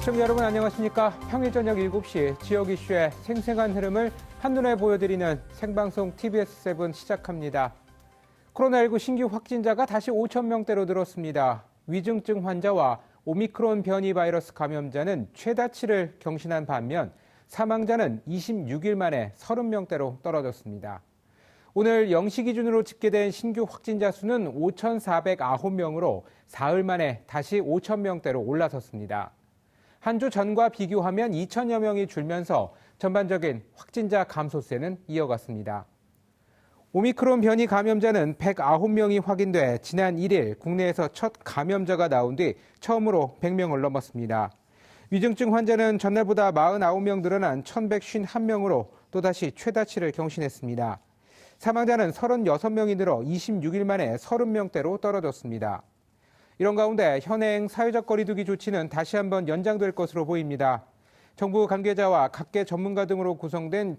시청자 여러분 안녕하십니까? 평일 저녁 7시 지역 이슈의 생생한 흐름을 한눈에 보여드리는 생방송 TBS7 시작합니다. 코로나19 신규 확진자가 다시 5,000명대로 늘었습니다. 위중증 환자와 오미크론 변이 바이러스 감염자는 최다치를 경신한 반면 사망자는 26일 만에 30명대로 떨어졌습니다. 오늘 0시 기준으로 집계된 신규 확진자 수는 5,409명으로 사흘 만에 다시 5,000명대로 올라섰습니다. 한 주 전과 비교하면 2천여 명이 줄면서 전반적인 확진자 감소세는 이어갔습니다. 오미크론 변이 감염자는 109명이 확인돼 지난 1일 국내에서 첫 감염자가 나온 뒤 처음으로 100명을 넘었습니다. 위중증 환자는 전날보다 49명 늘어난 1,151명으로 또다시 최다치를 경신했습니다. 사망자는 36명이 늘어 26일 만에 30명대로 떨어졌습니다. 이런 가운데 현행 사회적 거리 두기 조치는 다시 한번 연장될 것으로 보입니다. 정부 관계자와 각계 전문가 등으로 구성된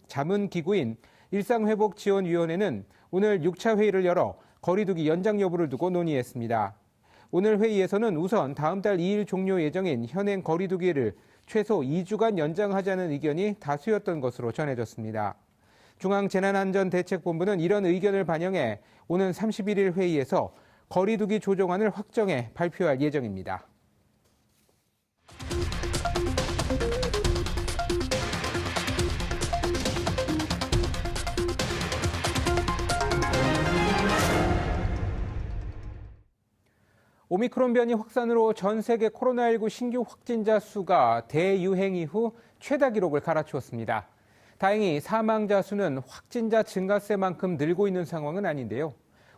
자문기구인 일상회복지원위원회는 오늘 6차 회의를 열어 거리 두기 연장 여부를 두고 논의했습니다. 오늘 회의에서는 우선 다음 달 2일 종료 예정인 현행 거리 두기를 최소 2주간 연장하자는 의견이 다수였던 것으로 전해졌습니다. 중앙재난안전대책본부는 이런 의견을 반영해 오는 31일 회의에서 거리 두기 조정안을 확정해 발표할 예정입니다. 오미크론 변이 확산으로 전 세계 코로나19 신규 확진자 수가 대유행 이후 최다 기록을 갈아치웠습니다. 다행히 사망자 수는 확진자 증가세만큼 늘고 있는 상황은 아닌데요.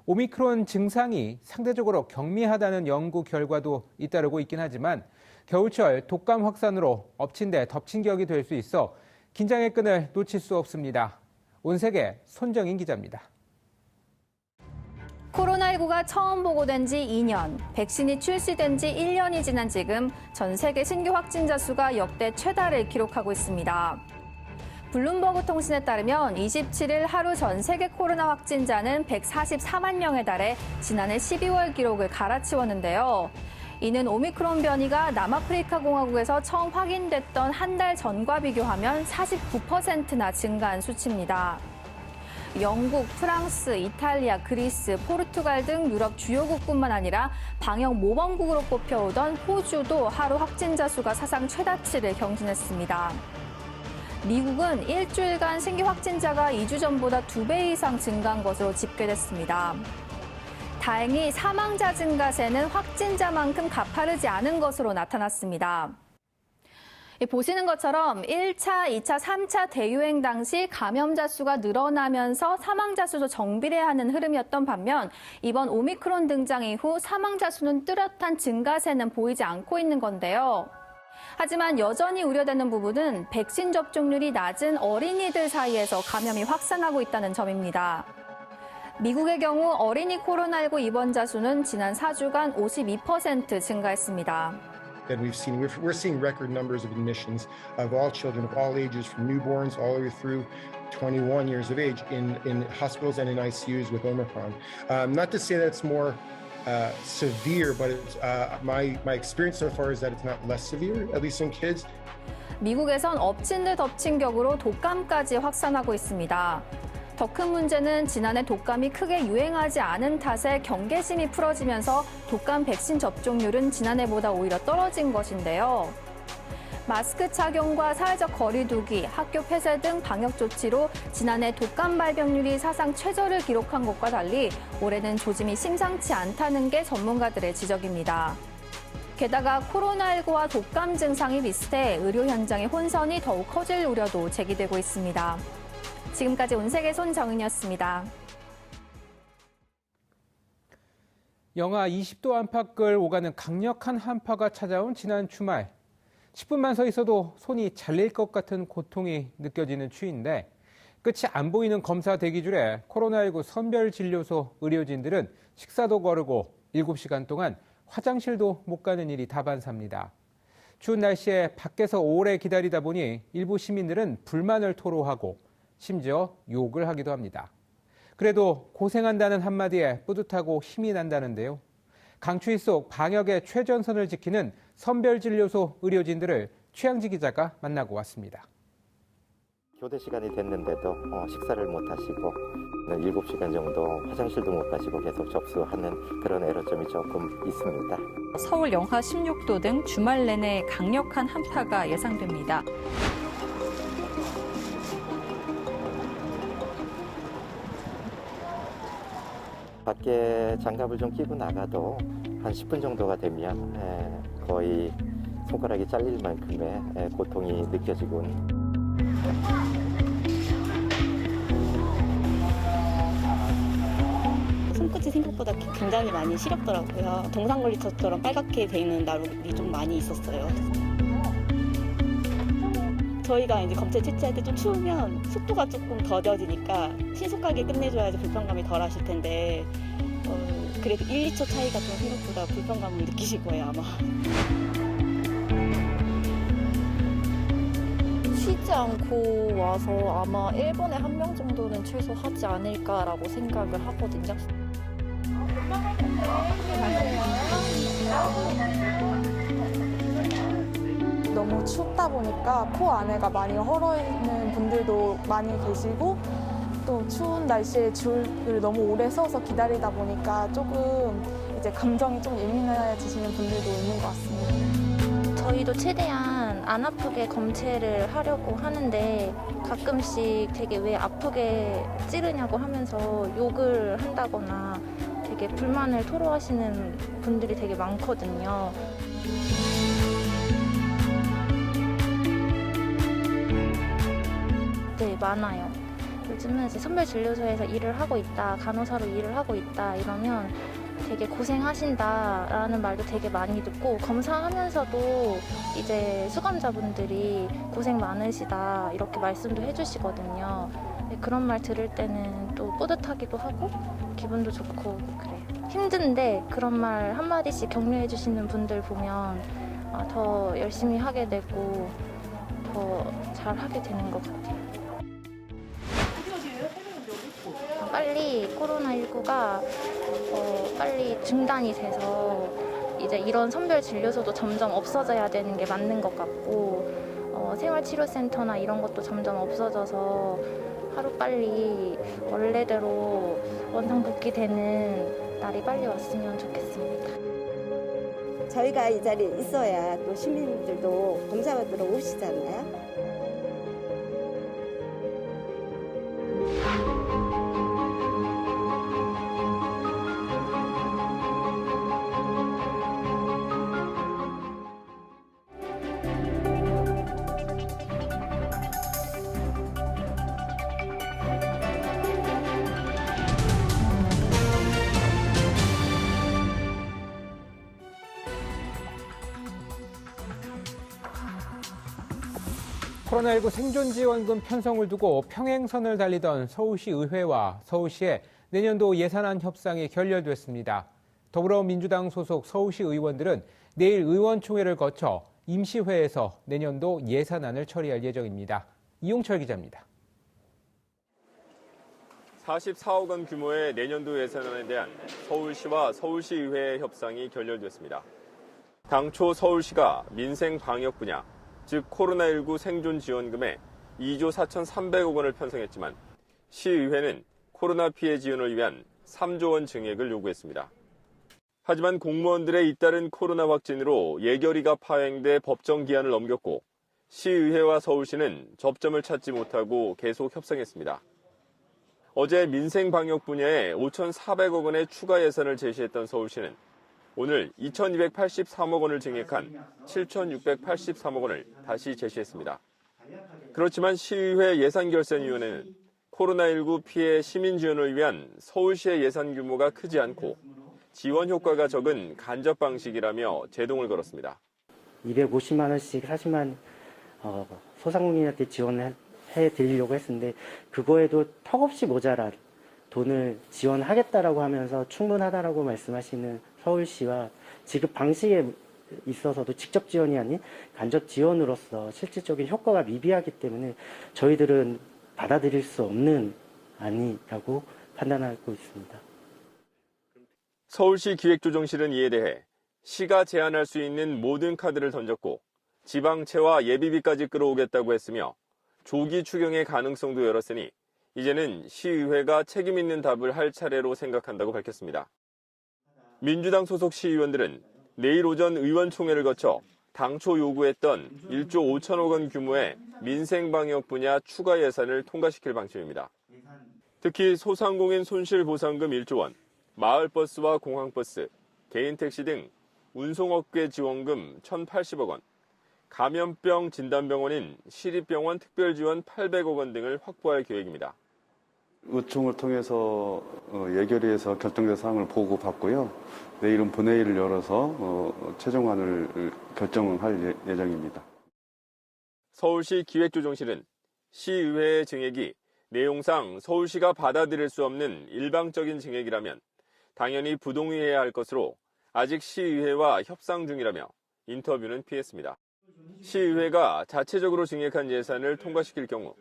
오미크론 증상이 상대적으로 경미하다는 연구 결과도 잇따르고 있긴 하지만 겨울철 독감 확산으로 엎친 데 덮친 격이 될 수 있어 긴장의 끈을 놓칠 수 없습니다. 온 세계 손정인 기자입니다. 코로나19가 처음 보고된 지 2년, 백신이 출시된 지 1년이 지난 지금 전 세계 신규 확진자 수가 역대 최다를 기록하고 있습니다. 블룸버그 통신에 따르면 27일 하루 전 세계 코로나 확진자는 144만 명에 달해 지난해 12월 기록을 갈아치웠는데요. 이는 오미크론 변이가 남아프리카 공화국에서 처음 확인됐던 한 달 전과 비교하면 49%나 증가한 수치입니다. 영국, 프랑스, 이탈리아, 그리스, 포르투갈 등 유럽 주요국뿐만 아니라 방역 모범국으로 꼽혀오던 호주도 하루 확진자 수가 사상 최다치를 경신했습니다. 미국은 일주일간 신규 확진자가 2주 전보다 2배 이상 증가한 것으로 집계됐습니다. 다행히 사망자 증가세는 확진자만큼 가파르지 않은 것으로 나타났습니다. 보시는 것처럼 1차, 2차, 3차 대유행 당시 감염자 수가 늘어나면서 사망자 수도 정비례하는 흐름이었던 반면 이번 오미크론 등장 이후 사망자 수는 뚜렷한 증가세는 보이지 않고 있는 건데요. 하지만 여전히 우려되는 부분은 백신 접종률이 낮은 어린이들 사이에서 감염이 확산하고 있다는 점입니다. 미국의 경우 어린이 코로나19 입원자 수는 지난 4주간 52% 증가했습니다. And we're seeing record numbers of admissions of all children of all ages, from newborns all the way through 21 years of age in hospitals and in ICUs with Omicron. Not to say that it's more severe, but it's, my experience so far is that it's not less severe, at least in kids. 미국에선 엎친 데 덮친 격으로 독감까지 확산하고 있습니다. 더 큰 문제는 지난해 독감이 크게 유행하지 않은 탓에 경계심이 풀어지면서 독감 백신 접종률은 지난해보다 오히려 떨어진 것인데요. 마스크 착용과 사회적 거리 두기, 학교 폐쇄 등 방역 조치로 지난해 독감 발병률이 사상 최저를 기록한 것과 달리 올해는 조짐이 심상치 않다는 게 전문가들의 지적입니다. 게다가 코로나19와 독감 증상이 비슷해 의료 현장의 혼선이 더욱 커질 우려도 제기되고 있습니다. 지금까지 온세계 손정은이었습니다. 영하 20도 안팎을 오가는 강력한 한파가 찾아온 지난 주말. 10분만 서 있어도 손이 잘릴 것 같은 고통이 느껴지는 추위인데 끝이 안 보이는 검사 대기줄에 코로나19 선별진료소 의료진들은 식사도 거르고 7시간 동안 화장실도 못 가는 일이 다반사입니다. 추운 날씨에 밖에서 오래 기다리다 보니 일부 시민들은 불만을 토로하고 심지어 욕을 하기도 합니다. 그래도 고생한다는 한마디에 뿌듯하고 힘이 난다는데요. 강추위 속 방역의 최전선을 지키는 선별진료소 의료진들을 최양지 기자가 만나고 왔습니다. 교대 시간이 됐는데도 식사를 못 하시고 7시간 정도 화장실도 못 가시고 계속 접수하는 그런 애로점이 조금 있습니다. 서울 영하 16도 등 주말 내내 강력한 한파가 예상됩니다. 밖에 장갑을 좀 끼고 나가도 한 10분 정도가 되면 거의 손가락이 잘릴 만큼의 고통이 느껴지곤. 손끝이 생각보다 굉장히 많이 시렵더라고요. 동상걸리처럼 빨갛게 돼 있는 나루이 좀 많이 있었어요. 저희가 이제 검체 채취할 때 좀 추우면 속도가 조금 더뎌지니까 신속하게 끝내줘야지 불편감이 덜 하실 텐데 그래도 1, 2초 차이가 좀 생각보다 불편감을 느끼실 거예요, 아마. 쉬지 않고 와서 아마 1번에 1명 정도는 최소 하지 않을까라고 생각을 하거든요. 너무 춥다 보니까 코 안에가 많이 얼어있는 분들도 많이 계시고 또 추운 날씨에 줄을 너무 오래 서서 기다리다 보니까 조금 이제 감정이 좀 예민해지시는 분들도 있는 것 같습니다. 저희도 최대한 안 아프게 검체를 하려고 하는데 가끔씩 되게 왜 아프게 찌르냐고 하면서 욕을 한다거나 되게 불만을 토로하시는 분들이 되게 많거든요. 네, 많아요. 요즘은 이제 선별진료소에서 일을 하고 있다, 간호사로 일을 하고 있다 이러면 되게 고생하신다라는 말도 되게 많이 듣고 검사하면서도 이제 수감자분들이 고생 많으시다 이렇게 말씀도 해주시거든요. 그런 말 들을 때는 또 뿌듯하기도 하고 기분도 좋고 그래요. 힘든데 그런 말 한마디씩 격려해 주시는 분들 보면 더 열심히 하게 되고 더 잘하게 되는 것 같아요. 빨리 코로나19가 빨리 중단이 돼서 이제 이런 선별 진료소도 점점 없어져야 되는 게 맞는 것 같고 생활치료센터나 이런 것도 점점 없어져서 하루빨리 원래대로 원상복귀되는 날이 빨리 왔으면 좋겠습니다. 저희가 이 자리에 있어야 또 시민들도 검사받으러 오시잖아요. 코로나19 생존지원금 편성을 두고 평행선을 달리던 서울시 의회와 서울시의 내년도 예산안 협상이 결렬됐습니다. 더불어민주당 소속 서울시 의원들은 내일 의원총회를 거쳐 임시회에서 내년도 예산안을 처리할 예정입니다. 이용철 기자입니다. 44억 원 규모의 내년도 예산안에 대한 서울시와 서울시의회의 협상이 결렬됐습니다. 당초 서울시가 민생 방역 분야, 즉 코로나19 생존 지원금에 2조 4,300억 원을 편성했지만 시의회는 코로나 피해 지원을 위한 3조 원 증액을 요구했습니다. 하지만 공무원들의 잇따른 코로나 확진으로 예결위가 파행돼 법정 기한을 넘겼고 시의회와 서울시는 접점을 찾지 못하고 계속 협상했습니다. 어제 민생 방역 분야에 5,400억 원의 추가 예산을 제시했던 서울시는 오늘 2,283억 원을 증액한 7,683억 원을 다시 제시했습니다. 그렇지만 시의회 예산결산위원회는 코로나19 피해 시민 지원을 위한 서울시의 예산 규모가 크지 않고 지원 효과가 적은 간접 방식이라며 제동을 걸었습니다. 250만 원씩 40만 소상공인한테 지원해 드리려고 했는데 그거에도 턱없이 모자란 돈을 지원하겠다라고 하면서 충분하다라고 말씀하시는 서울시와 지급 방식에 있어서도 직접 지원이 아닌 간접 지원으로서 실질적인 효과가 미비하기 때문에 저희들은 받아들일 수 없는 안이라고 판단하고 있습니다. 서울시 기획조정실은 이에 대해 시가 제한할 수 있는 모든 카드를 던졌고 지방채와 예비비까지 끌어오겠다고 했으며 조기 추경의 가능성도 열었으니 이제는 시의회가 책임 있는 답을 할 차례로 생각한다고 밝혔습니다. 민주당 소속 시의원들은 내일 오전 의원총회를 거쳐 당초 요구했던 1조 5천억 원 규모의 민생방역 분야 추가 예산을 통과시킬 방침입니다. 특히 소상공인 손실보상금 1조 원, 마을버스와 공항버스, 개인택시 등 운송업계 지원금 1,080억 원, 감염병 진단병원인 시립병원 특별지원 800억 원 등을 확보할 계획입니다. 의총을 통해서 예결위에서 결정된 사항을 보고받고요. 내일은 본회의를 열어서 최종안을 결정할 예정입니다. 서울시 기획조정실은 시의회의 증액이 내용상 서울시가 받아들일 수 없는 일방적인 증액이라면 당연히 부동의해야 할 것으로 아직 시의회와 협상 중이라며 인터뷰는 피했습니다. 시의회가 자체적으로 증액한 예산을 통과시킬 경우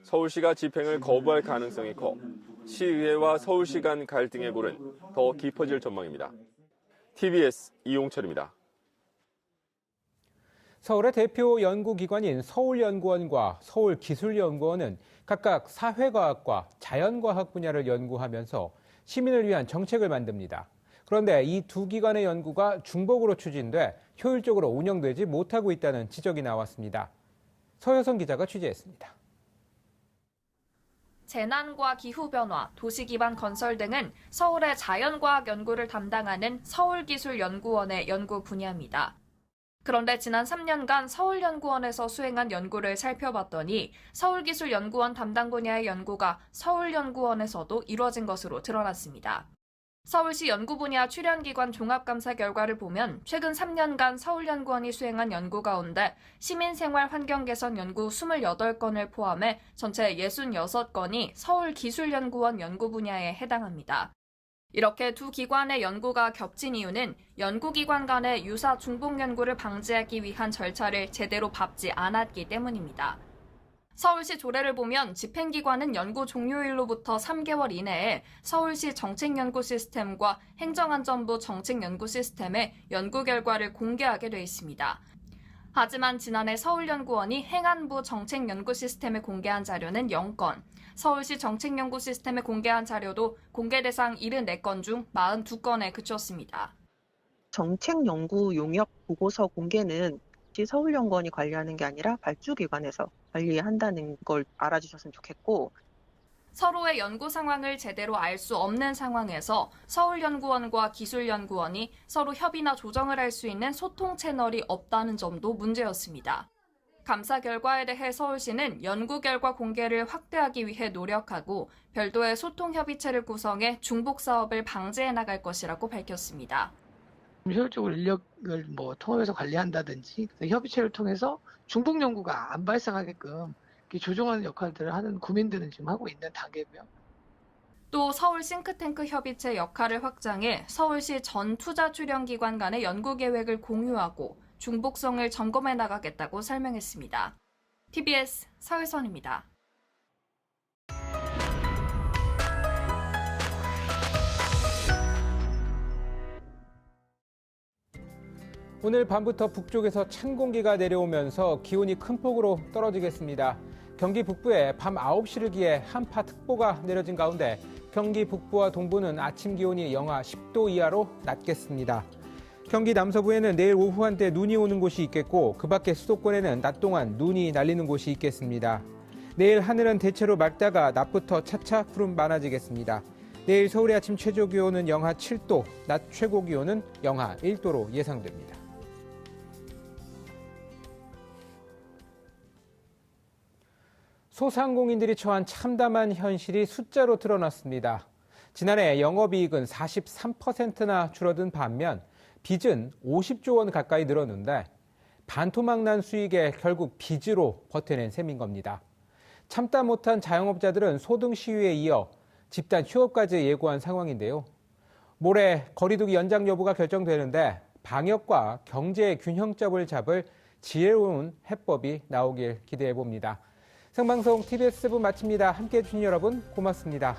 서울시가 집행을 거부할 가능성이 커 시의회와 서울시 간 갈등의 골은 더 깊어질 전망입니다. TBS 이용철입니다. 서울의 대표 연구기관인 서울연구원과 서울기술연구원은 각각 사회과학과 자연과학 분야를 연구하면서 시민을 위한 정책을 만듭니다. 그런데 이 두 기관의 연구가 중복으로 추진돼 효율적으로 운영되지 못하고 있다는 지적이 나왔습니다. 서효선 기자가 취재했습니다. 재난과 기후변화, 도시기반 건설 등은 서울의 자연과학 연구를 담당하는 서울기술연구원의 연구 분야입니다. 그런데 지난 3년간 서울연구원에서 수행한 연구를 살펴봤더니 서울기술연구원 담당 분야의 연구가 서울연구원에서도 이루어진 것으로 드러났습니다. 서울시 연구분야 출연기관 종합감사 결과를 보면 최근 3년간 서울연구원이 수행한 연구 가운데 시민생활 환경 개선 연구 28건을 포함해 전체 66건이 서울기술연구원 연구 분야에 해당합니다. 이렇게 두 기관의 연구가 겹친 이유는 연구기관 간의 유사 중복 연구를 방지하기 위한 절차를 제대로 밟지 않았기 때문입니다. 서울시 조례를 보면 집행기관은 연구 종료일로부터 3개월 이내에 서울시 정책연구 시스템과 행정안전부 정책연구 시스템에 연구 결과를 공개하게 돼 있습니다. 하지만 지난해 서울연구원이 행안부 정책연구 시스템에 공개한 자료는 0건, 서울시 정책연구 시스템에 공개한 자료도 공개 대상 74건 중 42건에 그쳤습니다. 정책연구 용역 보고서 공개는 서울연구원이 관리하는 게 아니라 발주기관에서 관리한다는 걸 알아주셨으면 좋겠고, 서로의 연구 상황을 제대로 알 수 없는 상황에서 서울연구원과 기술연구원이 서로 협의나 조정을 할 수 있는 소통 채널이 없다는 점도 문제였습니다. 감사 결과에 대해 서울시는 연구 결과 공개를 확대하기 위해 노력하고 별도의 소통 협의체를 구성해 중복 사업을 방지해 나갈 것이라고 밝혔습니다. 효율적으로 인력을 통합해서 관리한다든지 협의체를 통해서 중복 연구가 안 발생하게끔 조정하는 역할들을 하는 고민들은 지금 하고 있는 단계고요. 또 서울 싱크탱크 협의체 역할을 확장해 서울시 전 투자 출연 기관 간의 연구 계획을 공유하고 중복성을 점검해 나가겠다고 설명했습니다. TBS 서유선입니다. 오늘 밤부터 북쪽에서 찬 공기가 내려오면서 기온이 큰 폭으로 떨어지겠습니다. 경기 북부에 밤 9시를 기해 한파특보가 내려진 가운데 경기 북부와 동부는 아침 기온이 영하 10도 이하로 낮겠습니다. 경기 남서부에는 내일 오후 한때 눈이 오는 곳이 있겠고 그 밖에 수도권에는 낮 동안 눈이 날리는 곳이 있겠습니다. 내일 하늘은 대체로 맑다가 낮부터 차차 구름 많아지겠습니다. 내일 서울의 아침 최저 기온은 영하 7도, 낮 최고 기온은 영하 1도로 예상됩니다. 소상공인들이 처한 참담한 현실이 숫자로 드러났습니다. 지난해 영업이익은 43%나 줄어든 반면 빚은 50조 원 가까이 늘었는데 반토막 난 수익에 결국 빚으로 버텨낸 셈인 겁니다. 참다 못한 자영업자들은 소등 시위에 이어 집단 휴업까지 예고한 상황인데요. 모레 거리두기 연장 여부가 결정되는데 방역과 경제의 균형점을 잡을 지혜로운 해법이 나오길 기대해 봅니다. 생방송 TBS7 마칩니다. 함께해 주신 여러분 고맙습니다.